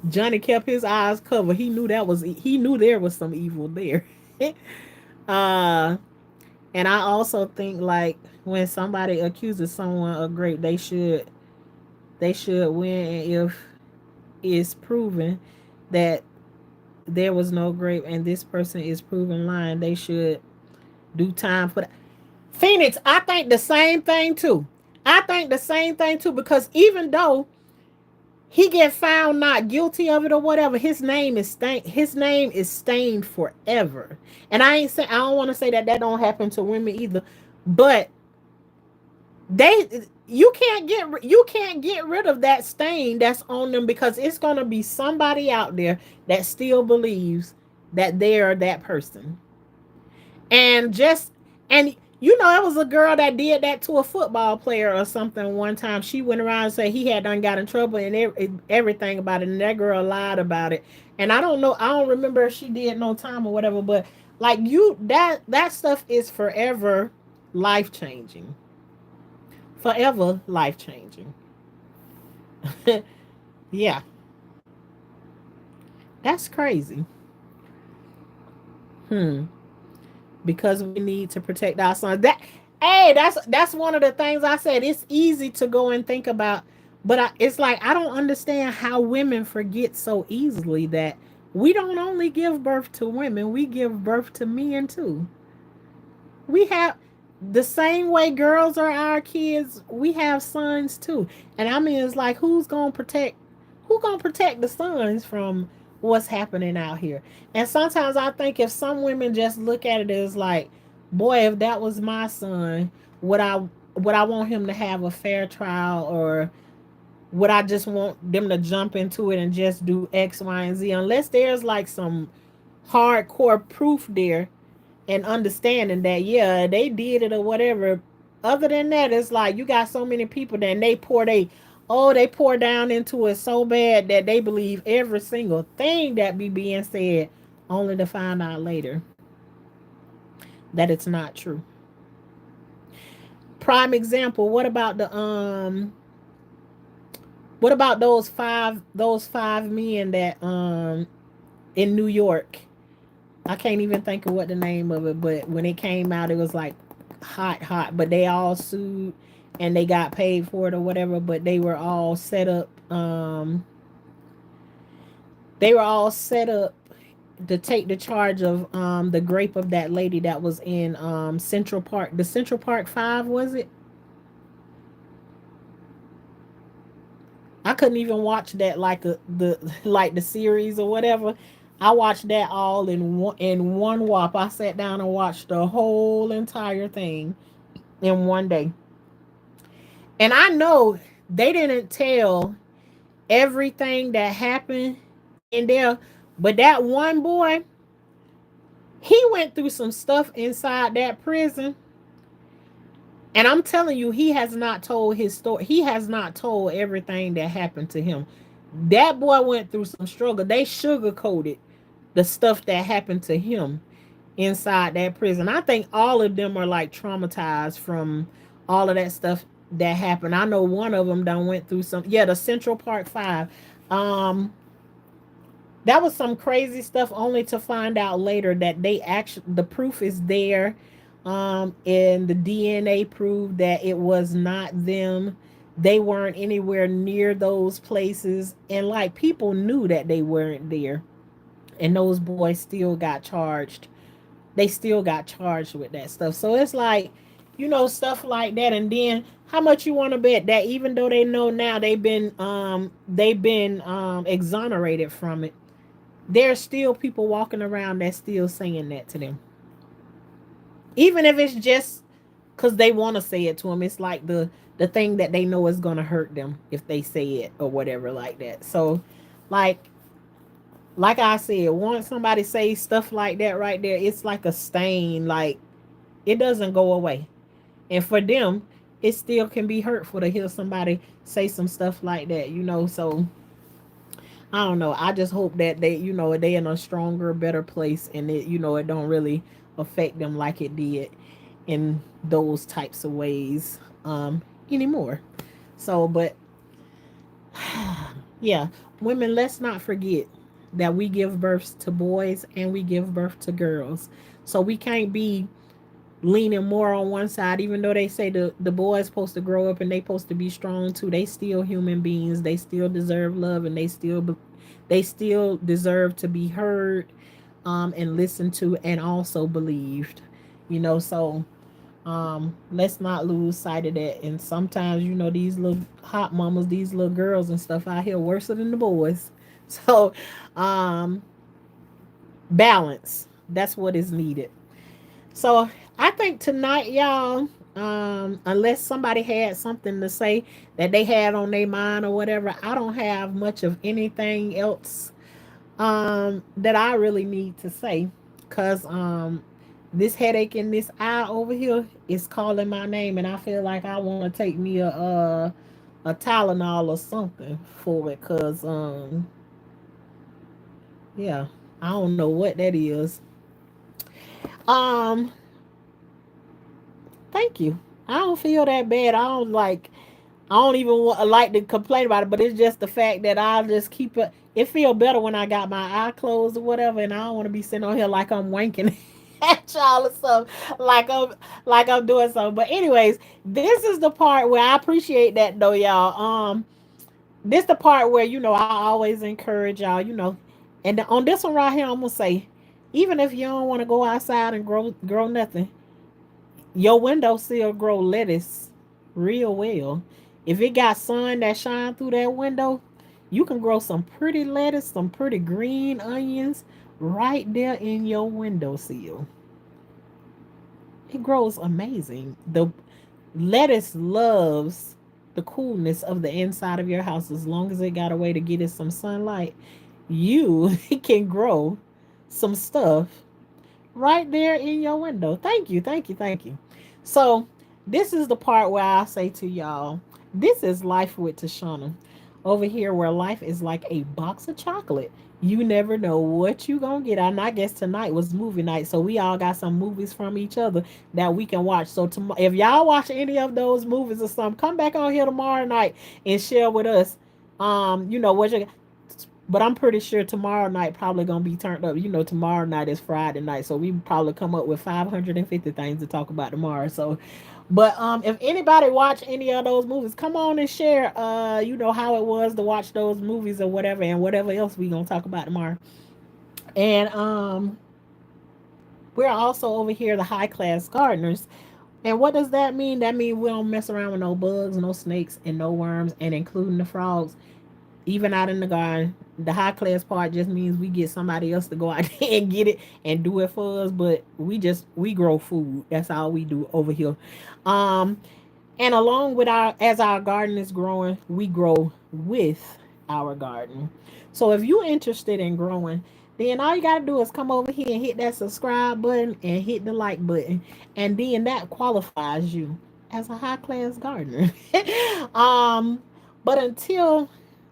Johnny kept his eyes covered. He knew there was some evil there. uh and I also think like when somebody accuses someone of rape, they should win, and if it's proven that there was no rape and this person is proven lying, they should do time for that. Phoenix, I think the same thing too. I think the same thing too, because even though he get found not guilty of it or whatever, his name is stained forever. And I don't want to say that don't happen to women either, but they you can't get rid of that stain that's on them, because it's going to be somebody out there that still believes that they are that person. And just and you know, it was a girl that did that to a football player or something one time. She went around and said he had done got in trouble and everything about it, and that girl lied about it. And I don't know, I don't remember if she did no time or whatever, but like you, that stuff is forever life changing. Forever life changing. Yeah, that's crazy. Hmm. Because we need to protect our sons. That, hey, that's one of the things I said. It's easy to go and think about, but it's like I don't understand how women forget so easily that we don't only give birth to women, we give birth to men too. We have the same way girls are our kids, we have sons too. And I mean, it's like who gonna protect the sons from what's happening out here? And sometimes I think if some women just look at it as like, boy, if that was my son, would I want him to have a fair trial, or would I just want them to jump into it and just do X, Y, and Z? Unless there's like some hardcore proof there and understanding that, yeah, they did it or whatever. Other than that, it's like you got so many people that they pour down into it so bad that they believe every single thing that be being said, only to find out later that it's not true. Prime example, what about those five men that in New York? I can't even think of what the name of it, but when it came out, it was like hot. But they all sued and they got paid for it or whatever. But they were all set up. They were all set up to take the charge of the grape of that lady that was in Central Park. The Central Park Five, was it? I couldn't even watch that like the series or whatever. I watched that all in one whop. I sat down and watched the whole entire thing in one day. And I know they didn't tell everything that happened in there, but that one boy, he went through some stuff inside that prison. And I'm telling you, he has not told his story. He has not told everything that happened to him. That boy went through some struggle. They sugarcoated the stuff that happened to him inside that prison. I think all of them are like traumatized from all of that stuff that happened. I know one of them done went through some. Yeah, the Central Park Five. Um, that was some crazy stuff. Only to find out later that they actually the proof is there, and the DNA proved that it was not them. They weren't anywhere near those places, and like people knew that they weren't there, and those boys still got charged. They still got charged with that stuff. So it's like, stuff like that. And then how much you want to bet that even though they know now they've been exonerated from it, there's still people walking around that's still saying that to them, even if it's just because they want to say it to them. It's like the thing that they know is going to hurt them if they say it or whatever like that. So like like I said, once somebody says stuff like that right there, it's like a stain. Like it doesn't go away. And for them, it still can be hurtful to hear somebody say some stuff like that. So I don't know. I just hope that they in a stronger, better place, and it don't really affect them like it did in those types of ways anymore. So, but yeah, women, let's not forget that we give birth to boys and we give birth to girls. So we can't be leaning more on one side, even though they say the boys supposed to grow up and they supposed to be strong too. They still human beings. They still deserve love, and they still deserve to be heard, and listened to, and also believed. So let's not lose sight of that. And sometimes these little hot mamas, these little girls and stuff out here worse than the boys. So um balance, that's what is needed. So I think tonight, y'all, Unless somebody had something to say that they had on their mind or whatever, I don't have much of anything else that I really need to say, because this headache in this eye over here is calling my name, and I feel like I want to take me a Tylenol or something for it, because yeah, I don't know what that is. um Thank you. I don't feel that bad. I don't even like to complain about it, but it's just the fact that I just keep it. It feel better when I got my eye closed or whatever, and I don't want to be sitting on here like I'm wanking at y'all or something, like I'm doing something. But anyways, this is the part where I appreciate that though, y'all. This the part where I always encourage y'all. And on this one right here, I'm gonna say, even if you don't want to go outside and grow nothing, your window still grow lettuce real well. If it got sun that shine through that window, you can grow some pretty lettuce, some pretty green onions right there in your windowsill. It grows amazing. The lettuce loves the coolness of the inside of your house. As long as it got a way to get it some sunlight, you can grow some stuff right there in your window. Thank you, thank you, thank you. So, this is the part where I say to y'all, this is Life with Tashana. Over here, where life is like a box of chocolate. You never know what you gonna get. And I guess tonight was movie night, so we all got some movies from each other that we can watch. So, if y'all watch any of those movies or something, come back on here tomorrow night and share with us. What you. But I'm pretty sure tomorrow night probably gonna be turned up. Tomorrow night is Friday night, so we probably come up with 550 things to talk about tomorrow. So, but if anybody watch any of those movies, come on and share. How it was to watch those movies or whatever, and whatever else we gonna talk about tomorrow. And we're also over here the high class gardeners. And what does that mean? That means we don't mess around with no bugs, no snakes, and no worms, and including the frogs even out in the garden. The high class part just means we get somebody else to go out there and get it and do it for us. But we grow food. That's all we do over here. Um, and along with our garden is growing, we grow with our garden. So if you're interested in growing, then all you gotta do is come over here and hit that subscribe button and hit the like button, and then that qualifies you as a high class gardener. um, but until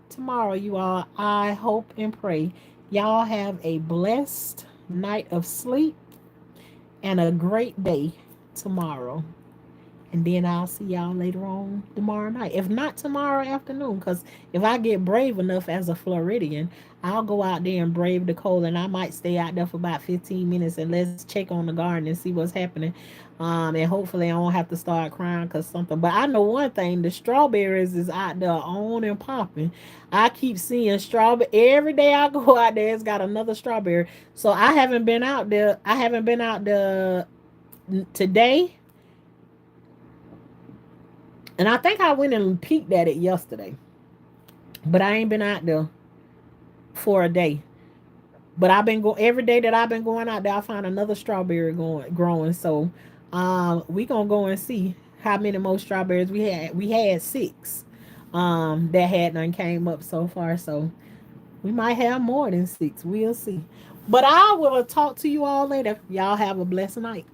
tomorrow, you all, I hope and pray y'all have a blessed night of sleep and a great day tomorrow. And then I'll see y'all later on tomorrow night. If not tomorrow afternoon, because if I get brave enough as a Floridian, I'll go out there and brave the cold, and I might stay out there for about 15 minutes and let's check on the garden and see what's happening. And hopefully I won't have to start crying because something. But I know one thing: the strawberries is out there on and popping. I keep seeing strawberry every day I go out there. It's got another strawberry. So I haven't been out there. I haven't been out there today, and I think I went and peeked at it yesterday, but I ain't been out there for a day. But I've been going every day that I've been going out there. I find another strawberry growing. So, we gonna go and see how many more strawberries we had. We had 6, that had none came up so far. So we might have more than 6. We'll see. But I will talk to you all later. Y'all have a blessed night.